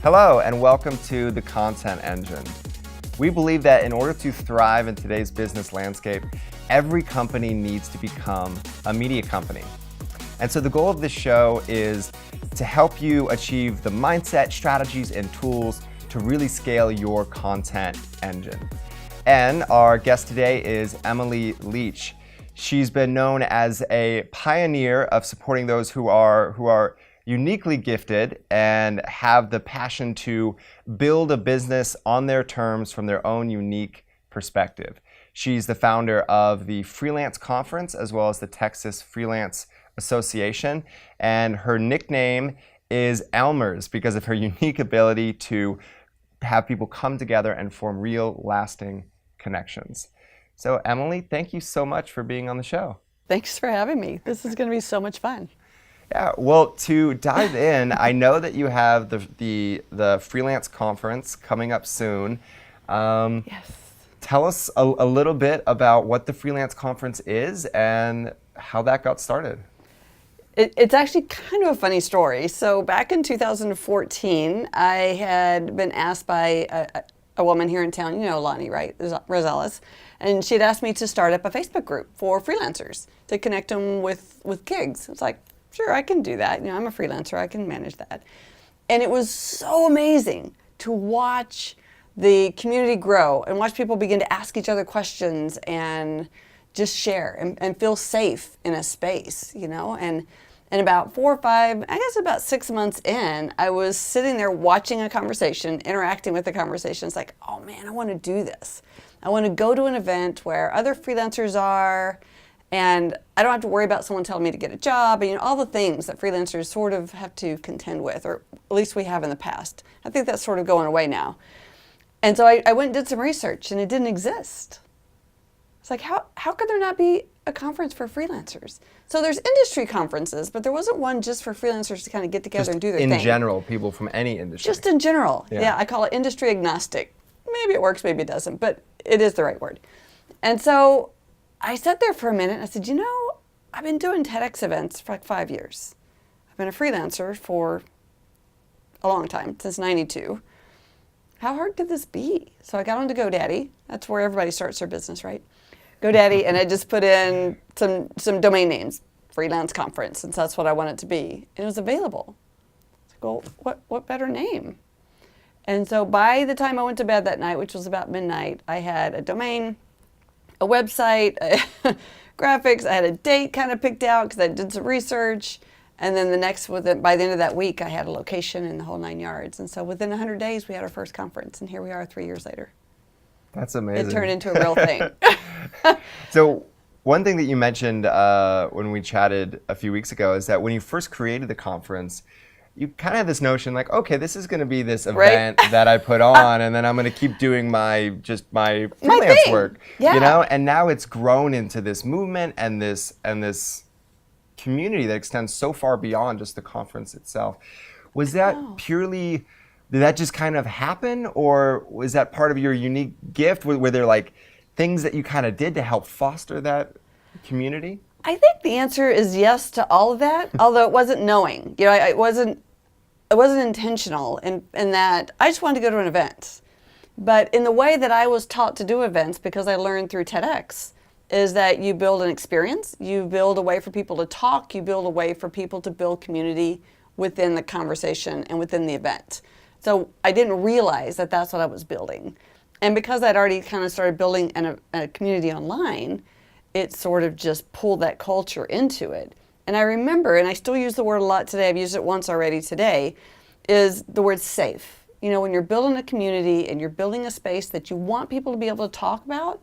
Hello, and welcome to The Content Engine. We believe that in order to thrive in today's business landscape, every company needs to become a media company. And so the goal of this show is to help you achieve the mindset, strategies, and tools to really scale your content engine. And our guest today is Emily Leach. She's been known as a pioneer of supporting those who are uniquely gifted and have the passion to build a business on their terms from their own unique perspective. She's the founder of the Freelance Conference as well as the Texas Freelance Association, and her nickname is Elmer's because of her unique ability to have people come together and form real, lasting connections. So Emily, thank you so much for being on the show. Thanks for having me. This is going to be so much fun. Yeah, well, to dive in, I know that you have the Freelance Conference coming up soon. Yes. Tell us a little bit about what the Freelance Conference is and how that got started. It's actually kind of a funny story. So back in 2014, I had been asked by a woman here in town, you know Lonnie, right? Rosales. And she had asked me to start up a Facebook group for freelancers to connect them with gigs. It's like, sure, I can do that. You know, I'm a freelancer, I can manage that. And it was so amazing to watch the community grow and watch people begin to ask each other questions and just share and feel safe in a space, you know? And about 4 or 5, I guess about 6 months in, I was sitting there watching a conversation, interacting with the conversation. It's like, oh man, I want to do this. I want to go to an event where other freelancers are, and I don't have to worry about someone telling me to get a job, and you know, all the things that freelancers sort of have to contend with, or at least we have in the past. I think that's sort of going away now. And so I went and did some research, and it didn't exist. It's like, how could there not be a conference for freelancers? So there's industry conferences, but there wasn't one just for freelancers to kind of get together Just and do their thing. in general, people from any industry. Just in general. Yeah, I call it industry agnostic. Maybe it works, maybe it doesn't, but it is the right word. And so I sat there for a minute and I said, you know, I've been doing TEDx events for like 5 years. I've been a freelancer for a long time, since '92. How hard could this be? So I got onto GoDaddy. That's where everybody starts their business, right? GoDaddy, and I just put in some domain names, Freelance Conference, since that's what I want it to be. And it was available. So what better name? And so by the time I went to bed that night, which was about midnight, I had a domain, a website, graphics, I had a date kind of picked out because I did some research. And then by the end of that week, I had a location in the whole 9 yards. And so within 100 days, we had our first conference. And here we are 3 years later. That's amazing. It turned into a real thing. So one thing that you mentioned when we chatted a few weeks ago is that when you first created the conference, you kind of had this notion like, okay, this is going to be this event that I put on, and then I'm going to keep doing my freelance work, you know. And now it's grown into this movement and this community that extends so far beyond just the conference itself. Was that purely? Did that just kind of happen, or was that part of your unique gift? Were there like things that you kind of did to help foster that community? I think the answer is yes to all of that, although it wasn't knowing. You know, it wasn't intentional in that I just wanted to go to an event. But in the way that I was taught to do events, because I learned through TEDx, is that you build an experience, you build a way for people to talk, you build a way for people to build community within the conversation and within the event. So I didn't realize that that's what I was building. And because I'd already kind of started building a community online, it sort of just pulled that culture into it. And I remember, and I still use the word a lot today, I've used it once already today, is the word safe. You know, when you're building a community and you're building a space that you want people to be able to talk about,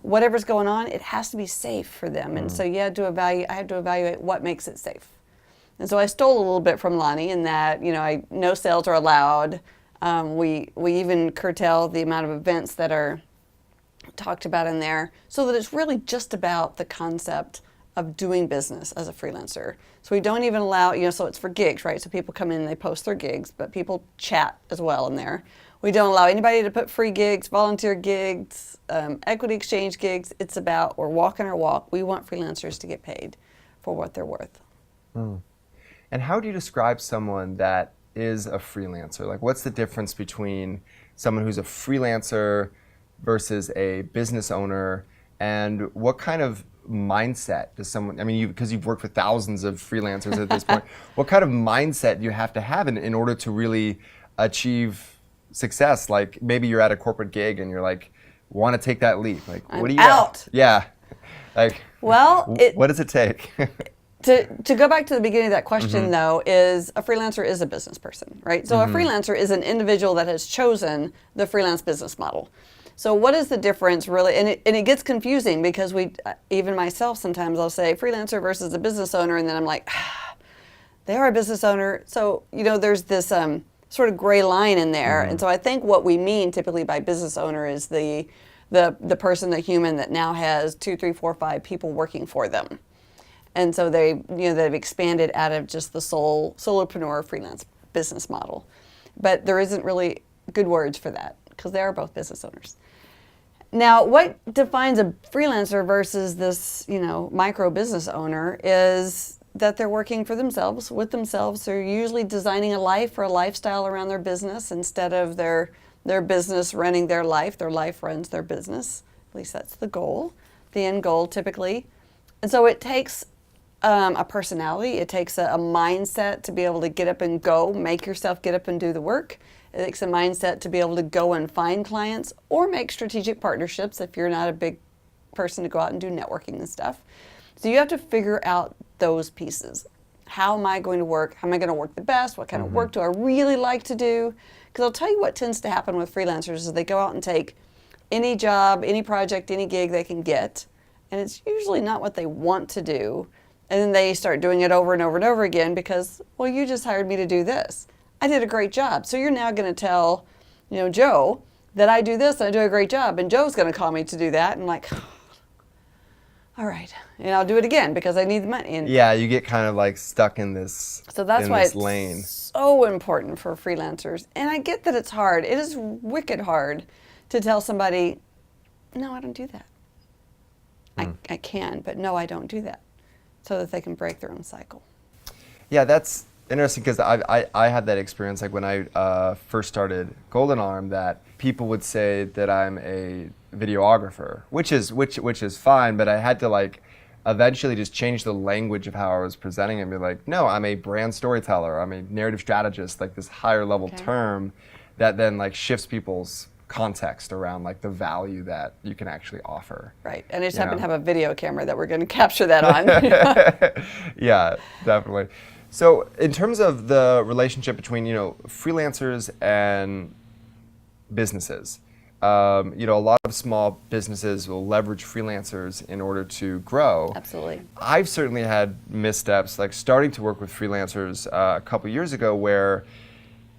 whatever's going on, it has to be safe for them. And so I had to evaluate what makes it safe. And so I stole a little bit from Lonnie in that, you know, no sales are allowed. We even curtail the amount of events that are talked about in there so that it's really just about the concept of doing business as a freelancer. So we don't even allow, you know, so it's for gigs, right? So people come in and they post their gigs, but people chat as well in there. We don't allow anybody to put free gigs, volunteer gigs, equity exchange gigs. It's about we're walking our walk. We want freelancers to get paid for what they're worth. And how do you describe someone that is a freelancer? Like, what's the difference between someone who's a freelancer versus a business owner, and what kind of mindset does someone, I mean, because you've worked with thousands of freelancers at this point, what kind of mindset do you have to have in order to really achieve success? Like, maybe you're at a corporate gig and you're like, want to take that leap. Like, what do you out. Yeah. Like, well, what does it take? To go back to the beginning of that question, though, is a freelancer is a business person, right? So a freelancer is an individual that has chosen the freelance business model. So what is the difference really? And it gets confusing because even myself, sometimes I'll say freelancer versus a business owner, and then I'm like, they are a business owner. So, there's this sort of gray line in there. And so I think what we mean typically by business owner is the person, the human that now has 2, 3, 4, 5 people working for them. And so they've expanded out of just the solopreneur freelance business model. But there isn't really good words for that because they are both business owners. Now, what defines a freelancer versus this, micro business owner is that they're working for themselves, with themselves. They're usually designing a life or a lifestyle around their business instead of their business running their life. Their life runs their business. At least that's the goal, the end goal typically. And so it takes a personality. It takes a mindset to be able to get up and go, make yourself get up and do the work. It takes a mindset to be able to go and find clients or make strategic partnerships if you're not a big person to go out and do networking and stuff. So you have to figure out those pieces. How am I going to work? How am I going to work the best? What kind of work do I really like to do? Because I'll tell you what tends to happen with freelancers is they go out and take any job, any project, any gig they can get, and it's usually not what they want to do. And then they start doing it over and over and over again because, well, you just hired me to do this. I did a great job. So you're now going to tell, Joe that I do this and I do a great job. And Joe's going to call me to do that. And I'm like, all right. And I'll do it again because I need the money. And yeah, you get kind of like stuck in this So that's why it's lane. So important for freelancers. And I get that it's hard. It is wicked hard to tell somebody, no, I don't do that. I can, but no, I don't do that. So that they can break their own cycle. Yeah, that's interesting because I had that experience like when I first started Golden Arm, that people would say that I'm a videographer, which is fine, but I had to like eventually just change the language of how I was presenting it and be like, no, I'm a brand storyteller, I'm a narrative strategist, like this higher level term that then like shifts people's context around like the value that you can actually offer. Right, and I just happen to have a video camera that we're going to capture that on. Yeah, definitely. So in terms of the relationship between, freelancers and businesses, a lot of small businesses will leverage freelancers in order to grow. Absolutely. I've certainly had missteps, like starting to work with freelancers a couple years ago where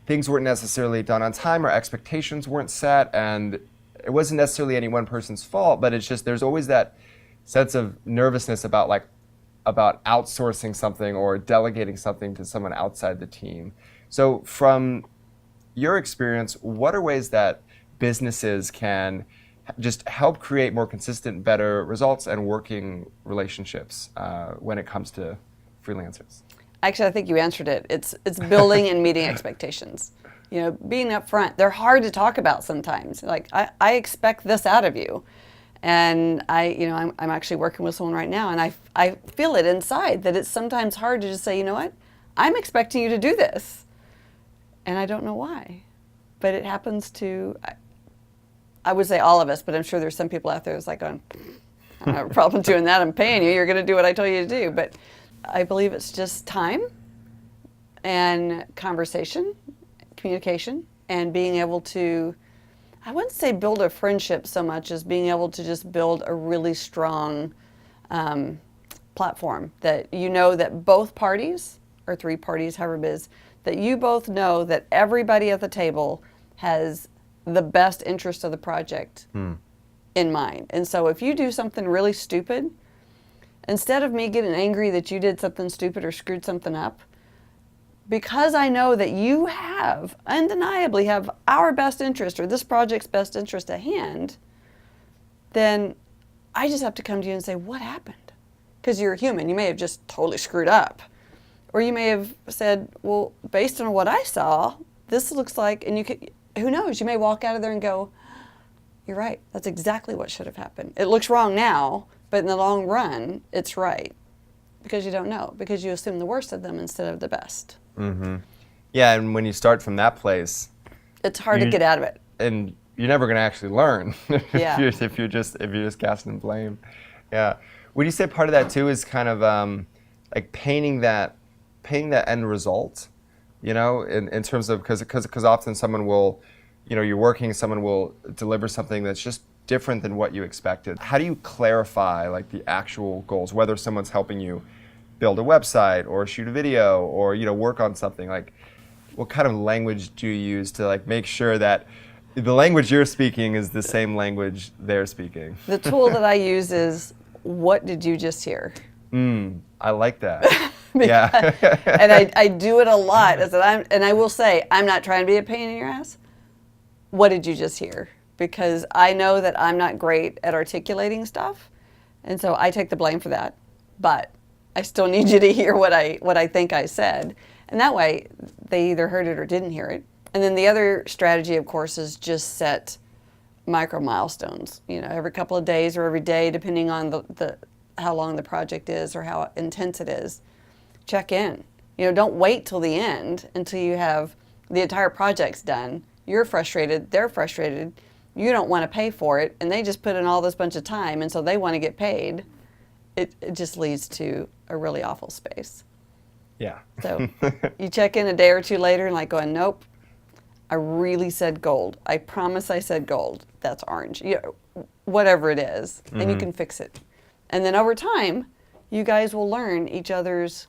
things weren't necessarily done on time or expectations weren't set, and it wasn't necessarily any one person's fault, but it's just there's always that sense of nervousness about outsourcing something or delegating something to someone outside the team. So from your experience, what are ways that businesses can just help create more consistent, better results and working relationships when it comes to freelancers? Actually, I think you answered it. It's building and meeting expectations. Being upfront. They're hard to talk about sometimes. Like, I expect this out of you. And I'm actually working with someone right now, and I feel it inside that it's sometimes hard to just say, you know what, I'm expecting you to do this. And I don't know why. But it happens to, I would say all of us, but I'm sure there's some people out there that's like going, I don't have a problem doing that. I'm paying you. You're going to do what I tell you to do. But I believe it's just time and conversation, communication, and being able to, I wouldn't say build a friendship so much as being able to just build a really strong platform that that both parties, or 3 parties, however it is, that you both know that everybody at the table has the best interest of the project in mind. And so if you do something really stupid, instead of me getting angry that you did something stupid or screwed something up, because I know that you undeniably have our best interest or this project's best interest at hand, then I just have to come to you and say, what happened? Because you're a human. You may have just totally screwed up. Or you may have said, well, based on what I saw, this looks like, and you could, who knows, you may walk out of there and go, you're right, that's exactly what should have happened. It looks wrong now, but in the long run, it's right. Because you don't know, because you assume the worst of them instead of the best. Mm-hmm. Yeah, and when you start from that place, it's hard to get out of it. And you're never going to actually learn Yeah. if you're just casting blame. Yeah. Would you say part of that too is kind of like painting that end result, you know, in terms of because often someone will, you know, you're working, someone will deliver something that's just different than what you expected. How do you clarify like the actual goals, whether someone's helping you build a website or shoot a video or, you know, work on something? Like, what kind of language do you use to like make sure that the language you're speaking is the same language they're speaking? The tool that I use is, what did you just hear? I like that. Yeah. And I do it a lot. And I will say, I'm not trying to be a pain in your ass. What did you just hear? Because I know that I'm not great at articulating stuff, and so I take the blame for that. But I still need you to hear what I think I said, and that way they either heard it or didn't hear it. And then the other strategy, of course, is just set micro milestones. You know, every couple of days or every day, depending on the how long the project is or how intense it is. Check in. You know, don't wait till the end until you have the entire project's done. You're frustrated, they're frustrated, you don't want to pay for it, and they just put in all this bunch of time, and so they want to get paid. It just leads to a really awful space. Yeah. So you check in a day or two later and like going, nope, I really said gold. I promise I said gold. That's orange. You know, whatever it is, and you can fix it. And then over time, you guys will learn each other's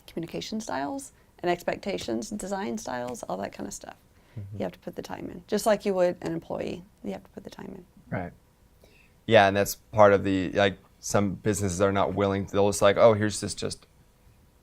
communication styles and expectations, design styles, all that kind of stuff. You have to put the time in. Just like you would an employee, you have to put the time in. Right. Yeah, and that's part of the, like, some businesses are not willing to, they'll just like, oh, here's this just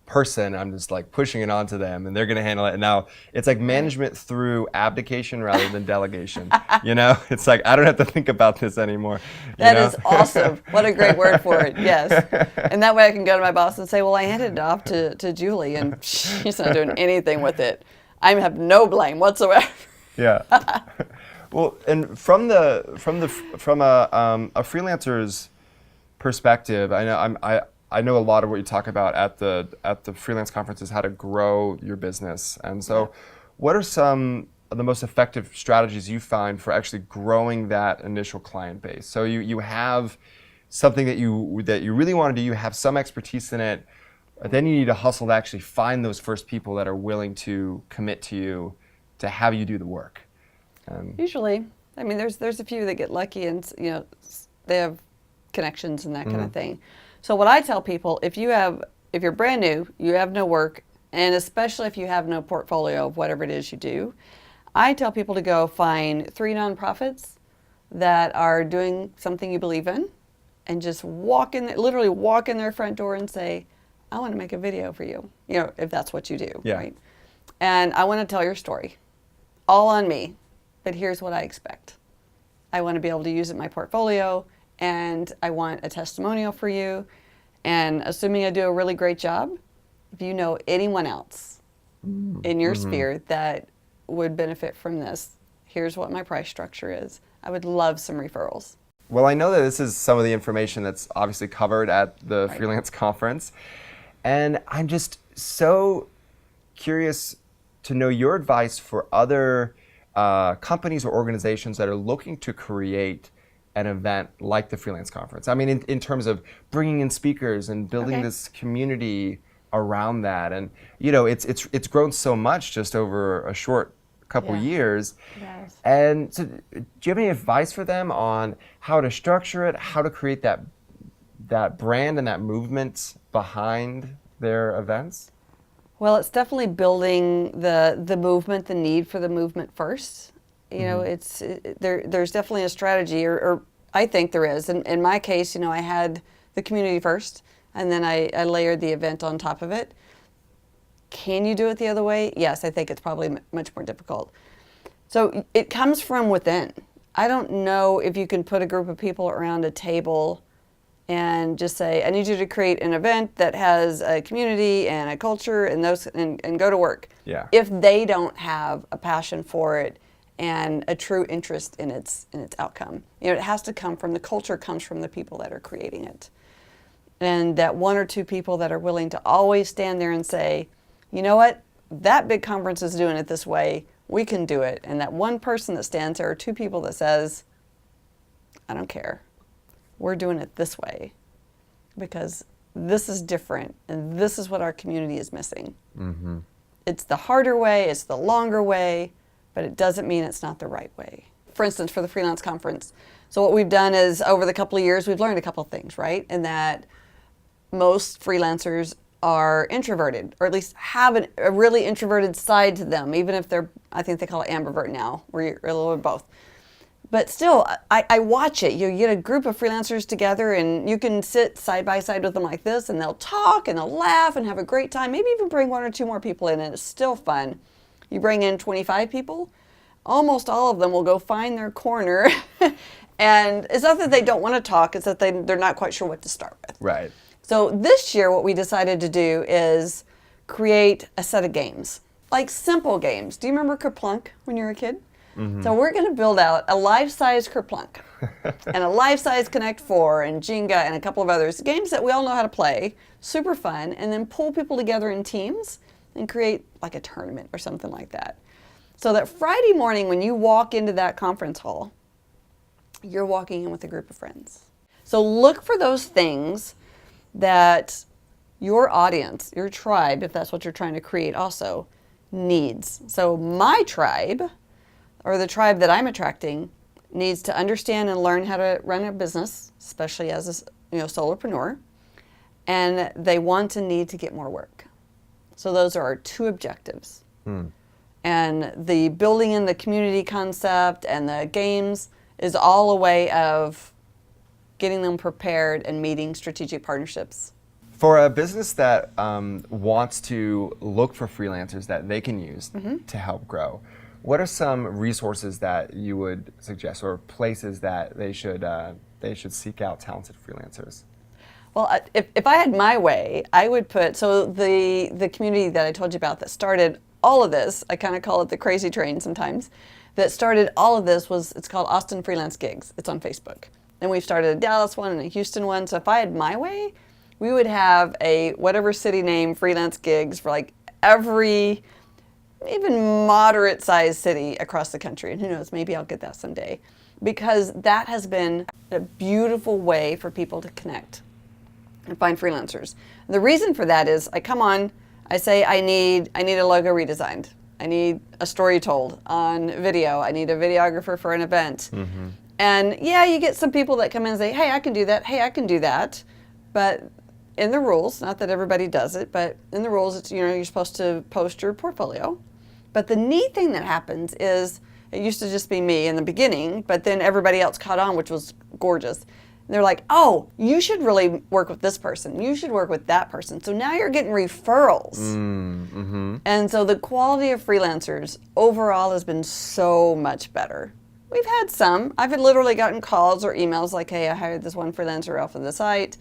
person, I'm just like pushing it onto them and they're going to handle it. And now it's like management through abdication rather than delegation. You know, it's like, I don't have to think about this anymore. That is awesome. What a great word for it. Yes. And that way I can go to my boss and say, well, I handed it off to Julie and she's not doing anything with it. I have no blame whatsoever. Yeah. Well, and from a freelancer's perspective, I know a lot of what you talk about at the Freelance Conference is how to grow your business. And so, what are some of the most effective strategies you find for actually growing that initial client base? So you have something that you really want to do. You have some expertise in it. Then you need to hustle to actually find those first people that are willing to commit to you, to have you do the work. Usually, I mean, there's a few that get lucky and, you know, they have connections and that kind of thing. So what I tell people, if you're brand new, you have no work, and especially if you have no portfolio of whatever it is you do, I tell people to go find 3 nonprofits that are doing something you believe in, and just literally walk in their front door and say, I want to make a video for you, you know, if that's what you do, right? And I want to tell your story, all on me, but here's what I expect. I want to be able to use it in my portfolio, and I want a testimonial for you, and assuming I do a really great job, if you know anyone else in your sphere that would benefit from this, here's what my price structure is. I would love some referrals. Well, I know that this is some of the information that's obviously covered at the Freelance Conference. And I'm just so curious to know your advice for other companies or organizations that are looking to create an event like the Freelance Conference. I mean, in terms of bringing in speakers and building this community around that. And, you know, it's grown so much just over a short couple years. Yes. And so do you have any advice for them on how to structure it, how to create that brand and that movement behind their events? Well, it's definitely building the movement, the need for the movement first. You know, there's definitely a strategy, or I think there is. In my case, you know, I had the community first, and then I layered the event on top of it. Can you do it the other way? Yes, I think it's probably much more difficult. So it comes from within. I don't know if you can put a group of people around a table and just say, I need you to create an event that has a community and a culture and and go to work. Yeah. If they don't have a passion for it and a true interest in its outcome. It has to come from, the culture comes from the people that are creating it. And that one or two people that are willing to always stand there and say, you know what, that big conference is doing it this way, we can do it. And that one person that stands there, or two people that says, I don't care, we're doing it this way because this is different and this is what our community is missing. Mm-hmm. It's the harder way, it's the longer way, but it doesn't mean it's not the right way. For instance, for the Freelance Conference, so what we've done is over the couple of years, we've learned a couple of things, right? And that most freelancers are introverted, or at least have a really introverted side to them, even if they're, I think they call it ambivert now, where you're a little bit of both. But still, I watch it. You get a group of freelancers together and you can sit side by side with them like this and they'll talk and they'll laugh and have a great time. Maybe even bring one or two more people in and it's still fun. You bring in 25 people, almost all of them will go find their corner. And it's not that they don't want to talk, it's that they're not quite sure what to start with. Right. So this year what we decided to do is create a set of games, like simple games. Do you remember Kerplunk when you were a kid? Mm-hmm. So we're going to build out a life-size Kerplunk and a life-size Connect 4 and Jenga and a couple of others, games that we all know how to play, super fun, and then pull people together in teams and create like a tournament or something like that. So that Friday morning when you walk into that conference hall, you're walking in with a group of friends. So look for those things that your audience, your tribe, if that's what you're trying to create also, needs. So my tribe, or the tribe that I'm attracting, needs to understand and learn how to run a business, especially as a solopreneur, and they want and need to get more work. So those are our two objectives. And the building in the community concept and the games is all a way of getting them prepared and meeting strategic partnerships. For a business that wants to look for freelancers that they can use to help grow, what are some resources that you would suggest, or places that they should seek out talented freelancers? Well, if I had my way, I would put, so the community that I told you about that started all of this, I kind of call it the crazy train sometimes, that started all of this it's called Austin Freelance Gigs. It's on Facebook. And we've started a Dallas one and a Houston one. So if I had my way, we would have a whatever city name freelance gigs for like every even moderate sized city across the country. And who knows, maybe I'll get that someday. Because that has been a beautiful way for people to connect and find freelancers. And the reason for that is I come on, I say I need a logo redesigned. I need a story told on video. I need a videographer for an event. Mm-hmm. And yeah, you get some people that come in and say, hey, I can do that. Hey, I can do that. But in the rules, not that everybody does it, but in the rules, it's, you're supposed to post your portfolio. But the neat thing that happens is, it used to just be me in the beginning, but then everybody else caught on, which was gorgeous. And they're like, oh, you should really work with this person. You should work with that person. So now you're getting referrals. Mm-hmm. And so the quality of freelancers overall has been so much better. We've had some. I've literally gotten calls or emails like, hey, I hired this one freelancer off of the site.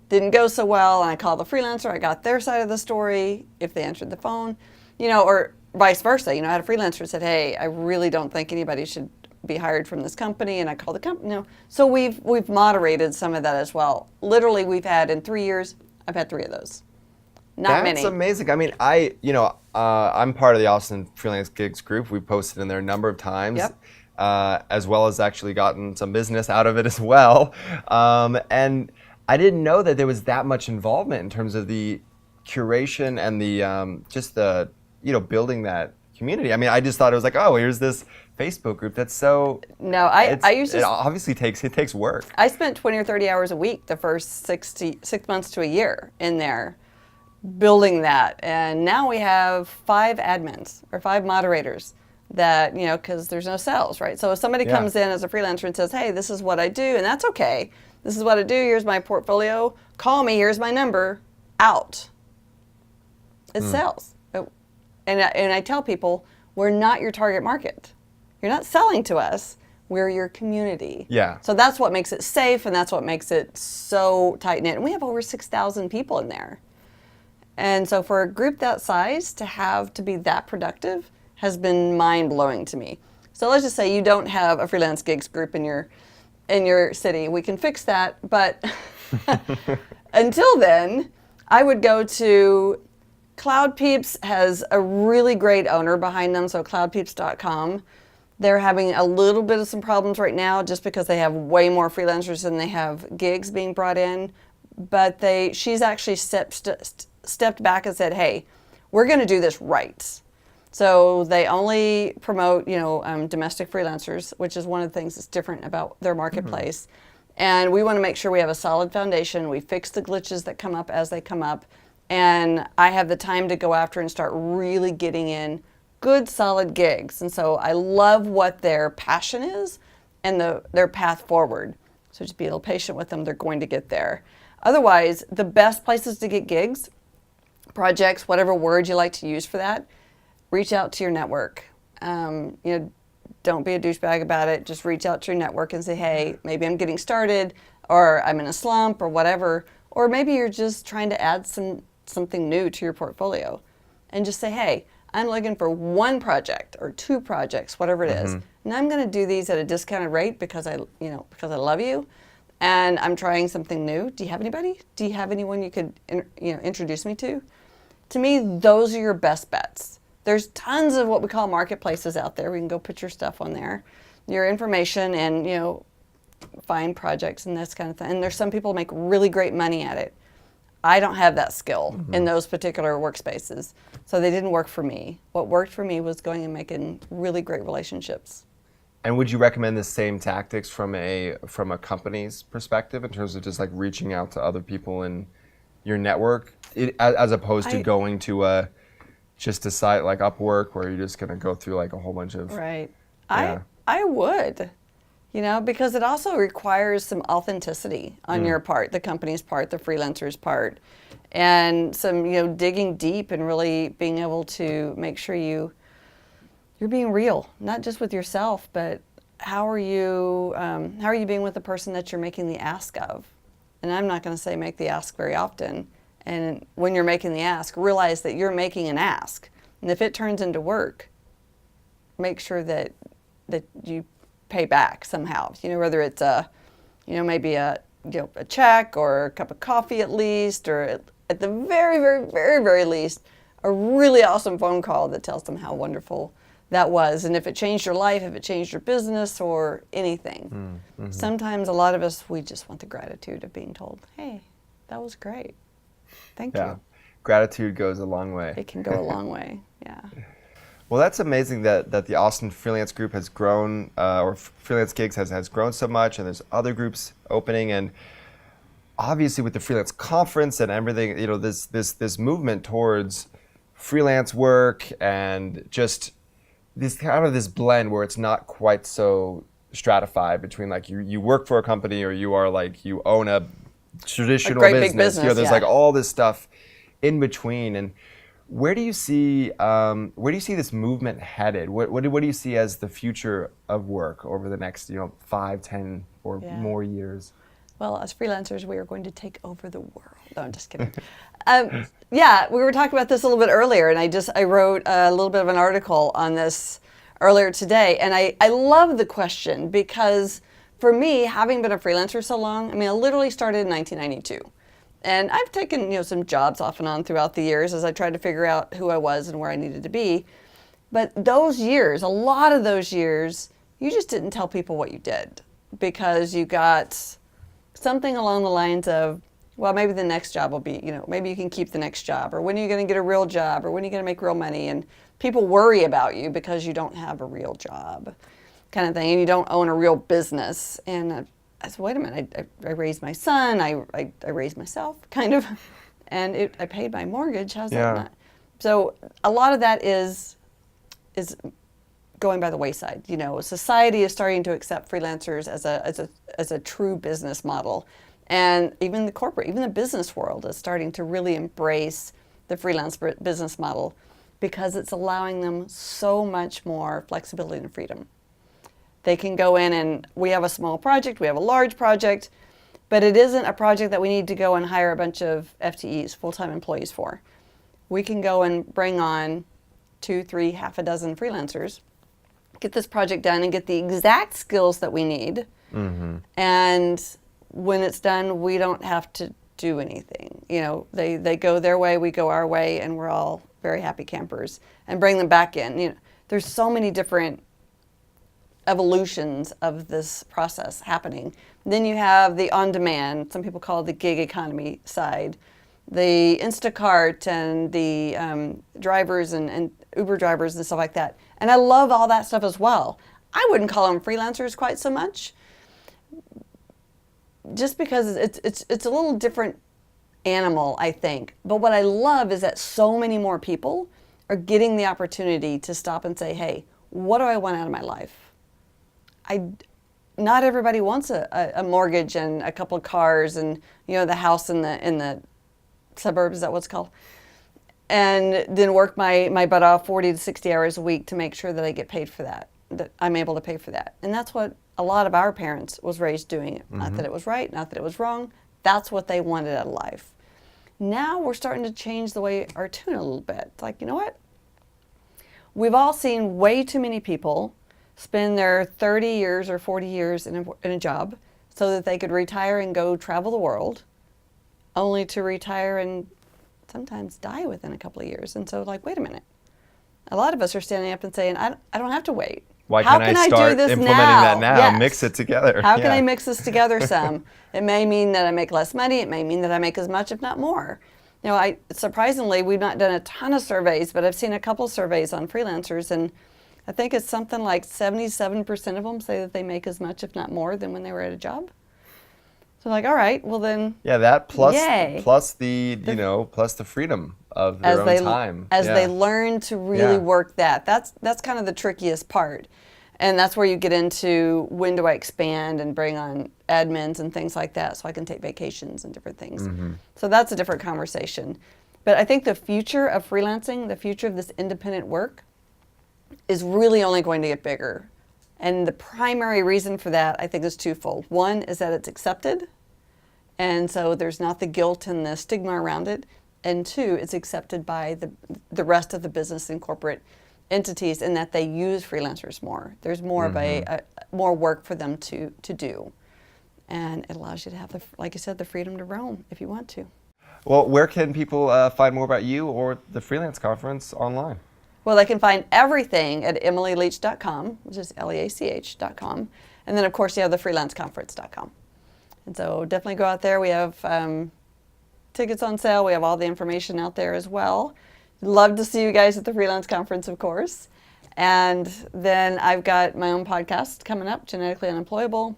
Didn't go so well, and I called the freelancer. I got their side of the story if they answered the phone, or vice versa. I had a freelancer who said, hey, I really don't think anybody should be hired from this company, and I called the company. So we've moderated some of that as well. Literally, we've had in 3 years, I've had 3 of those. Not many. That's amazing. I mean, I'm part of the Austin Freelance Gigs group. We posted in there a number of times. Yep. As well as actually gotten some business out of it as well. And I didn't know that there was that much involvement in terms of the curation and the just the building that community. I mean, I just thought it was like, oh, here's this Facebook group that's so. No, I used to. It obviously takes work. I spent 20 or 30 hours a week the first 6 months to a year in there building that, and now we have 5 admins or 5 moderators. That, because there's no sales, right? So if somebody comes in as a freelancer and says, hey, this is what I do, and that's okay. This is what I do, here's my portfolio, call me, here's my number, out. It sells. And I tell people, we're not your target market. You're not selling to us. We're your community. Yeah. So that's what makes it safe, and that's what makes it so tight-knit. And we have over 6,000 people in there. And so for a group that size to be that productive has been mind-blowing to me. So let's just say you don't have a freelance gigs group in your city. We can fix that, but until then, I would go to Cloud Peeps has a really great owner behind them, so cloudpeeps.com. They're having a little bit of some problems right now just because they have way more freelancers than they have gigs being brought in. But she's actually stepped back and said, hey, we're going to do this right. So they only promote, domestic freelancers, which is one of the things that's different about their marketplace. And we want to make sure we have a solid foundation. We fix the glitches that come up as they come up. And I have the time to go after and start really getting in good, solid gigs. And so I love what their passion is and their path forward. So just be a little patient with them. They're going to get there. Otherwise, the best places to get gigs, projects, whatever word you like to use for that, reach out to your network. Don't be a douchebag about it. Just reach out to your network and say, hey, maybe I'm getting started, or I'm in a slump, or whatever. Or maybe you're just trying to add something new to your portfolio. And just say, hey, I'm looking for one project or two projects, whatever it is. And I'm going to do these at a discounted rate because I love you. And I'm trying something new. Do you have anybody? Do you have anyone you could introduce me to? To me, those are your best bets. There's tons of what we call marketplaces out there. We can go put your stuff on there, your information, and find projects and this kind of thing. And there's some people make really great money at it. I don't have that skill in those particular workspaces, so they didn't work for me. What worked for me was going and making really great relationships. And would you recommend the same tactics from a company's perspective in terms of just like reaching out to other people in your network, as opposed to going to just a site like Upwork where you're just going to go through like a whole bunch of... Right. Yeah. I would, because it also requires some authenticity on your part, the company's part, the freelancer's part, and some, digging deep and really being able to make sure you're being real, not just with yourself, but how are you being with the person that you're making the ask of? And I'm not going to say make the ask very often. And when you're making the ask, realize that you're making an ask. And if it turns into work, make sure that you pay back somehow. Whether it's maybe a check or a cup of coffee at least, or at the very, very, very, very least, a really awesome phone call that tells them how wonderful that was. And if it changed your life, if it changed your business or anything. Sometimes a lot of us, we just want the gratitude of being told, hey, that was great. Thank you. Gratitude goes a long way. It can go a long way, yeah. Well, that's amazing that the Austin Freelance Group has grown, or Freelance Gigs has grown so much, and there's other groups opening, and obviously with the Freelance Conference and everything, this movement towards freelance work and just this blend where it's not quite so stratified between like you work for a company or you are like you own a traditional great business. Big business. There's like all this stuff in between. And where do you see this movement headed? What do you see as the future of work over the next 5, 10, or more years? Well, as freelancers, we are going to take over the world. No, I'm just kidding. We were talking about this a little bit earlier, and I wrote a little bit of an article on this earlier today. And I love the question because for me, having been a freelancer so long, I literally started in 1992. And I've taken some jobs off and on throughout the years as I tried to figure out who I was and where I needed to be. But those years, a lot of those years, you just didn't tell people what you did because you got something along the lines of, well, maybe the next job will be, maybe you can keep the next job, or when are you going to get a real job, or when are you going to make real money? And people worry about you because you don't have a real job kind of thing, and you don't own a real business. And I said, wait a minute, I raised my son, I raised myself, kind of, and I paid my mortgage. How's that not? So a lot of that is going by the wayside. Society is starting to accept freelancers as a true business model, and even the business world is starting to really embrace the freelance business model because it's allowing them so much more flexibility and freedom. They can go in and we have a small project, we have a large project, but it isn't a project that we need to go and hire a bunch of FTEs, full-time employees for. We can go and bring on 2, 3, half a dozen freelancers, get this project done and get the exact skills that we need. And when it's done, we don't have to do anything. You know, they go their way, we go our way, and we're all very happy campers, and bring them back in. You know, there's so many different evolutions of this process happening. Then you have the on-demand, some people call it the gig economy side, the Instacart and the drivers and Uber drivers and stuff like that. And I love all that stuff as well. I wouldn't call them freelancers quite so much, just because it's a little different animal, I think. But what I love is that so many more people are getting the opportunity to stop and say, hey, what do I want out of my life? Not everybody wants a mortgage and a couple of cars and, you know, the house in the suburbs, is that what it's called? And then work my butt off 40 to 60 hours a week to make sure that I get paid for that I'm able to pay for that. And that's what a lot of our parents was raised doing. Not that it was right, not that it was wrong. That's what they wanted out of life. Now we're starting to change the way our tune a little bit. It's like, you know what? We've all seen way too many people spend their 30 years or 40 years in a job so that they could retire and go travel the world, only to retire and sometimes die within a couple of years. And so, like, wait a minute. A lot of us are standing up and saying, I don't have to wait. Why How can't can I start do this implementing now? that now? Yes. Mix it together. How can I mix this together some? It may mean that I make less money. It may mean that I make as much, if not more. You know, surprisingly, we've not done a ton of surveys, but I've seen a couple surveys on freelancers, and I think it's something like 77% of them say that they make as much, if not more, than when they were at a job. So, like, all right, well then. Yeah, that plus yay. plus the plus the freedom of their own time. As they learn to really work that. That's kind of the trickiest part. And that's where you get into when do I expand and bring on admins and things like that so I can take vacations and different things. So that's a different conversation. But I think the future of freelancing, the future of this independent work, is really only going to get bigger. And the primary reason for that, I think, is twofold. One is that it's accepted, and so there's not the guilt and the stigma around it. And two, it's accepted by the rest of the business and corporate entities in that they use freelancers more. There's more of more work for them to do. And it allows you to have, like you said, the freedom to roam if you want to. Well, where can people find more about you or the Freelance Conference online? Well, they can find everything at emilyleach.com, which is leach.com. And then, of course, you have the freelanceconference.com. And so definitely go out there. We have tickets on sale. We have all the information out there as well. Love to see you guys at the Freelance Conference, of course. And then I've got my own podcast coming up, Genetically Unemployable,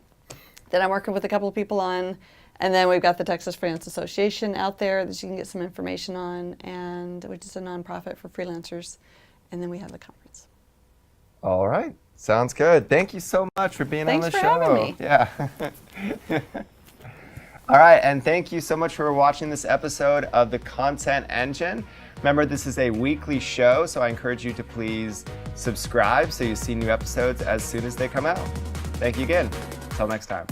that I'm working with a couple of people on. And then we've got the Texas Freelance Association out there that you can get some information on, and which is a nonprofit for freelancers. And then we have the conference. All right. Sounds good. Thank you so much for being on the show. Thanks for having me. Yeah. All right. And thank you so much for watching this episode of The Content Engine. Remember, this is a weekly show, so I encourage you to please subscribe so you see new episodes as soon as they come out. Thank you again. Until next time.